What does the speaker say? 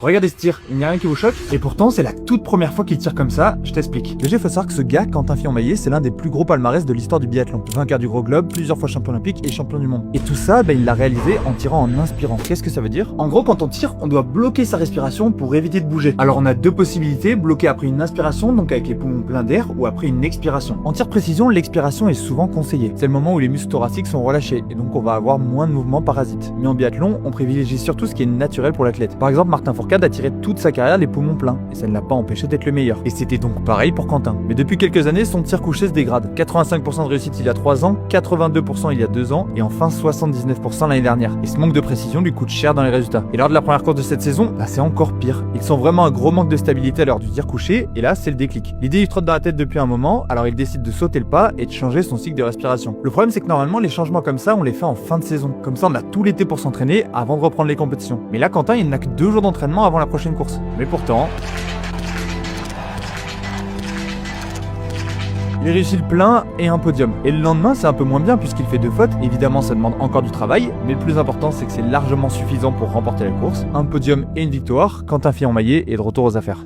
Regardez ce tir, il n'y a rien qui vous choque. Et pourtant, c'est la toute première fois qu'il tire comme ça, je t'explique. Déjà, il faut savoir que ce gars, Quentin Fillon-Maillet, c'est l'un des plus gros palmarès de l'histoire du biathlon. Vainqueur du Gros Globe, plusieurs fois champion olympique et champion du monde. Et tout ça, il l'a réalisé en tirant en inspirant. Qu'est-ce que ça veut dire? En gros, quand on tire, on doit bloquer sa respiration pour éviter de bouger. Alors on a deux possibilités, bloquer après une inspiration, donc avec les poumons pleins d'air, ou après une expiration. En tir précision, l'expiration est souvent conseillée. C'est le moment où les muscles thoraciques sont relâchés, et donc on va avoir moins de mouvements parasites. Mais en biathlon, on privilégie surtout ce qui est naturel pour l'athlète. Par exemple, Martin Fourcade a tiré toute sa carrière les poumons pleins, et ça ne l'a pas empêché d'être le meilleur. Et c'était donc pareil pour Quentin. Mais depuis quelques années, son tir couché se dégrade. 85% de réussite il y a 3 ans, 82% il y a 2 ans, et enfin 79% l'année dernière. Et ce manque de précision lui coûte cher dans les résultats. Et lors de la première course de cette saison, c'est encore pire. Il sent vraiment un gros manque de stabilité à l'heure du tir couché, et là c'est le déclic. L'idée lui trotte dans la tête depuis un moment, alors il décide de sauter le pas et de changer son cycle de respiration. Le problème c'est que normalement les changements comme ça on les fait en fin de saison. Comme ça on a tout l'été pour s'entraîner avant de reprendre les compétitions. Mais là Quentin il n'a que 2 jours d'entraînement avant la prochaine course. Mais pourtant, il réussit le plein et un podium. Et le lendemain, c'est un peu moins bien puisqu'il fait 2 fautes. Évidemment, ça demande encore du travail, mais le plus important, c'est que c'est largement suffisant pour remporter la course. Un podium et une victoire. Quentin Fillon-Maillet est de retour aux affaires.